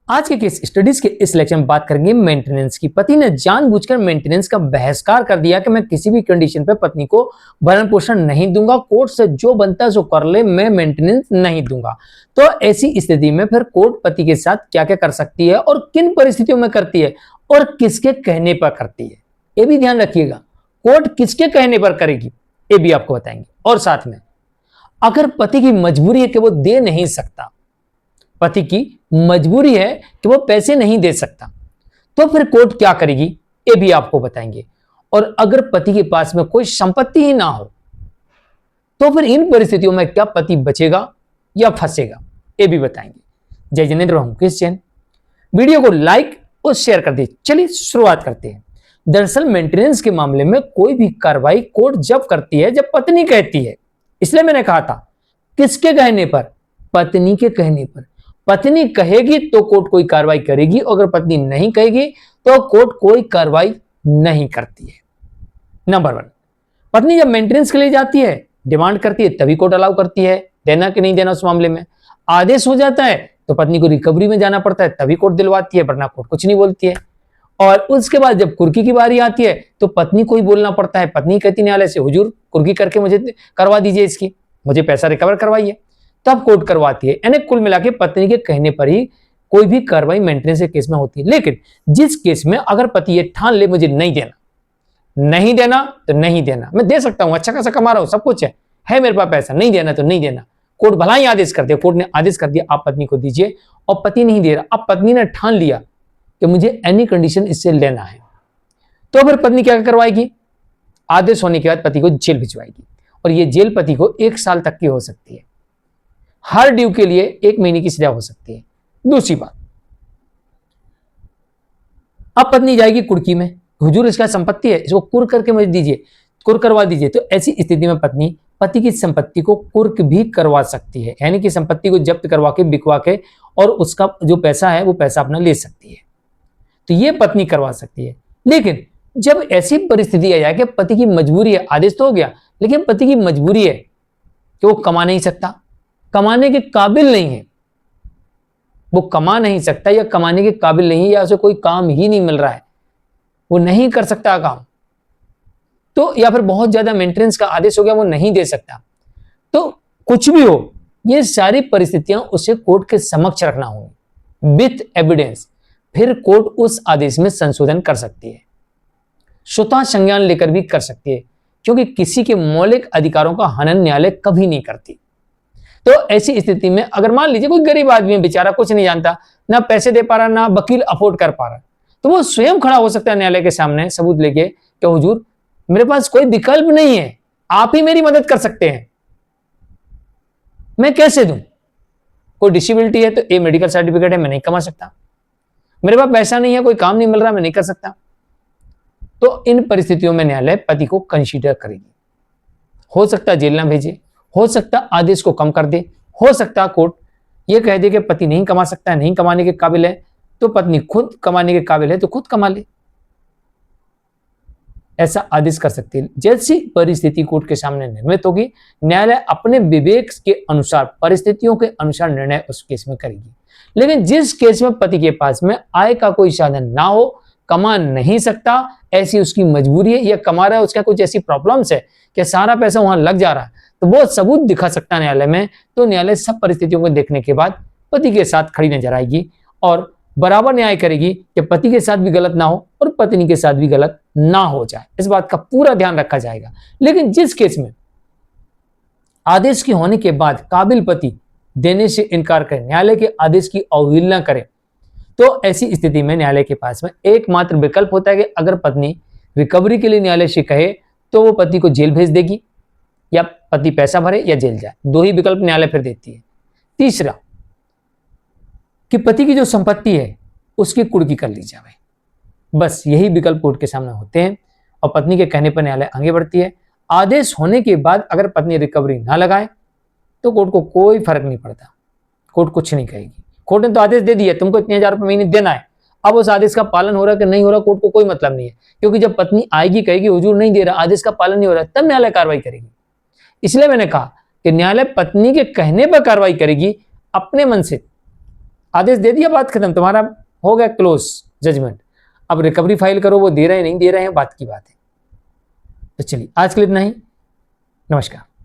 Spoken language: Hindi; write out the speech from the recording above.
आज के केस स्टडीज के इस लेक्चर में बात करेंगे मेंटेनेंस की। पति ने जानबूझकर मेंटेनेंस का बहिष्कार कर दिया कि मैं किसी भी कंडीशन पे पत्नी को भरण पोषण नहीं दूंगा, कोर्ट से जो बनता है सो कर ले, मैं मेंटेनेंस नहीं दूंगा। तो ऐसी स्थिति में फिर कोर्ट पति के साथ क्या क्या कर सकती है और किन परिस्थितियों में करती है और किसके कहने पर करती है, ये भी ध्यान रखिएगा। कोर्ट किसके कहने पर करेगी ये भी आपको बताएंगे। और साथ में अगर पति की मजबूरी है कि वो दे नहीं सकता, पति की मजबूरी है कि वो पैसे नहीं दे सकता, तो फिर कोर्ट क्या करेगी ये भी आपको बताएंगे। और अगर पति के पास में कोई संपत्ति ही ना हो तो फिर इन परिस्थितियों में क्या पति बचेगा या फंसेगा ये भी बताएंगे। जय जिनेंद्र, हूं क्रिश्चियन। वीडियो को लाइक और शेयर कर दे। चलिए शुरुआत करते हैं। दरअसल मेंटेनेंस के मामले में कोई भी कार्रवाई कोर्ट जब करती है जब पत्नी कहती है, इसलिए मैंने कहा था किसके कहने पर, पत्नी के कहने पर। पत्नी कहेगी तो कोर्ट कोई कार्रवाई करेगी, और अगर पत्नी नहीं कहेगी तो कोर्ट कोई कार्रवाई नहीं करती है। नंबर 1, पत्नी जब मेंटेनेंस के लिए जाती है, डिमांड करती है, तभी कोर्ट अलाउ करती है देना कि नहीं देना। उस मामले में आदेश हो जाता है तो पत्नी को रिकवरी में जाना पड़ता है, तभी कोर्ट दिलवाती है, वरना कोर्ट कुछ नहीं बोलती है। और उसके बाद जब कुर्की की बारी आती है तो पत्नी को ही बोलना पड़ता है। पत्नी कहती न्यायालय से, हुजूर कुर्की करके मुझे करवा दीजिए, इसकी मुझे पैसा रिकवर करवाइए, तब कोर्ट करवाती है। यानी कुल मिला के पत्नी के कहने पर ही कोई भी कार्रवाई मेंटेनेंस के केस में होती है। लेकिन जिस केस में अगर पति ये ठान ले मुझे नहीं देना, नहीं देना तो नहीं देना, मैं दे सकता हूं, अच्छा खासा कमा रहा हूं, सब कुछ है मेरे पास पैसा, नहीं देना तो नहीं देना, कोर्ट भला ही आदेश कर दिया, कोर्ट ने आदेश कर दिया आप पत्नी को दीजिए, और पति नहीं दे रहा, अब पत्नी ने ठान लिया कि मुझे एनी कंडीशन इससे लेना है, तो फिर पत्नी क्या करवाएगी, आदेश होने के बाद पति को जेल भिजवाएगी। और यह जेल पति को 1 साल तक की हो सकती है। हर ड्यू के लिए 1 महीने की सजा हो सकती है। दूसरी बात, अब पत्नी जाएगी कुर्की में, हुजूर इसका संपत्ति है, इसको कुर्क करके मुझे दीजिए, कुर्क करवा दीजिए। तो ऐसी स्थिति में पत्नी पति की संपत्ति को कुर्क भी करवा सकती है, यानी कि संपत्ति को जब्त करवा के, बिकवा के, और उसका जो पैसा है वो पैसा अपना ले सकती है। तो ये पत्नी करवा सकती है। लेकिन जब ऐसी परिस्थिति आ जाए कि पति की मजबूरी है, आदेश तो हो गया, लेकिन पति की मजबूरी है कि वो कमा नहीं सकता, कमाने के काबिल नहीं है, वो कमा नहीं सकता या कमाने के काबिल नहीं है, या उसे कोई काम ही नहीं मिल रहा है, वो नहीं कर सकता काम, तो या फिर बहुत ज्यादा मेंटेनेंस का आदेश हो गया, वो नहीं दे सकता, तो कुछ भी हो, ये सारी परिस्थितियां उसे कोर्ट के समक्ष रखना होगी विथ एविडेंस। फिर कोर्ट उस आदेश में संशोधन कर सकती है, स्वतः संज्ञान लेकर भी कर सकती है, क्योंकि किसी के मौलिक अधिकारों का हनन न्यायालय कभी नहीं करती। तो ऐसी स्थिति में अगर मान लीजिए कोई गरीब आदमी है, बेचारा कुछ नहीं जानता, ना पैसे दे पा रहा, ना वकील अफोर्ड कर पा रहा, तो वो स्वयं खड़ा हो सकता है न्यायालय के सामने सबूत लेके कि हुजूर मेरे पास कोई विकल्प नहीं है, आप ही मेरी मदद कर सकते हैं, मैं कैसे दूं, कोई डिसेबिलिटी है तो ये मेडिकल सर्टिफिकेट है, मैं नहीं कमा सकता, मेरे पास पैसा नहीं है, कोई काम नहीं मिल रहा, मैं नहीं कर सकता। तो इन परिस्थितियों में न्यायालय पति को कंसीडर करेगी। हो सकता जेल ना भेजे, हो सकता आदेश को कम कर दे, हो सकता कोर्ट यह कह दे कि पति नहीं कमा सकता है, नहीं कमाने के काबिल है, तो पत्नी खुद कमाने के काबिल है तो खुद कमा ले, ऐसा आदेश कर सकती है। जैसी परिस्थिति कोर्ट के सामने निर्मित होगी, न्यायालय अपने विवेक के अनुसार, परिस्थितियों के अनुसार निर्णय उस केस में करेगी। लेकिन जिस केस में पति के पास में आय का कोई साधन ना हो, कमा नहीं सकता, ऐसी उसकी मजबूरी है, या कमा रहा है उसका कुछ ऐसी प्रॉब्लम्स है कि सारा पैसा वहां लग जा रहा है, तो वो सबूत दिखा सकता है न्यायालय में, तो न्यायालय सब परिस्थितियों को देखने के बाद पति के साथ खड़ी नजर आएगी और बराबर न्याय करेगी कि पति के साथ भी गलत ना हो और पत्नी के साथ भी गलत ना हो जाए, इस बात का पूरा ध्यान रखा जाएगा। लेकिन जिस केस में आदेश के होने के बाद काबिल पति देने से इनकार करे, न्यायालय के आदेश की अवहेलना करे, तो ऐसी स्थिति में न्यायालय के पास में एकमात्र विकल्प होता है कि अगर पत्नी रिकवरी के लिए न्यायालय से कहे तो वो पति को जेल भेज देगी, या पति पैसा भरे या जेल जाए, 2 ही विकल्प न्यायालय फिर देती है। तीसरा कि पति की जो संपत्ति है उसकी कुर्की कर ली जाए, बस यही विकल्प कोर्ट के सामने होते हैं, और पत्नी के कहने पर न्यायालय आगे बढ़ती है। आदेश होने के बाद अगर पत्नी रिकवरी ना लगाए तो कोर्ट को कोई फर्क नहीं पड़ता, कोर्ट कुछ नहीं कहेगी। कोर्ट ने तो आदेश दे दिया तुमको इतने 1000 रुपये महीने देना है, अब उस आदेश का पालन हो रहा है कि नहीं हो रहा कोर्ट को कोई मतलब नहीं है, क्योंकि जब पत्नी आएगी कहेगी हुजूर नहीं दे रहा, आदेश का पालन नहीं हो रहा, तब न्यायालय कार्रवाई करेगी। इसलिए मैंने कहा कि न्यायालय पत्नी के कहने पर कार्रवाई करेगी, अपने मन से आदेश दे दिया, बात खत्म, तुम्हारा हो गया क्लोज जजमेंट। अब रिकवरी फाइल करो, वो दे रहे हैं नहीं दे रहे हैं बात की बात है। तो चलिए आज के लिए इतना ही, नमस्कार।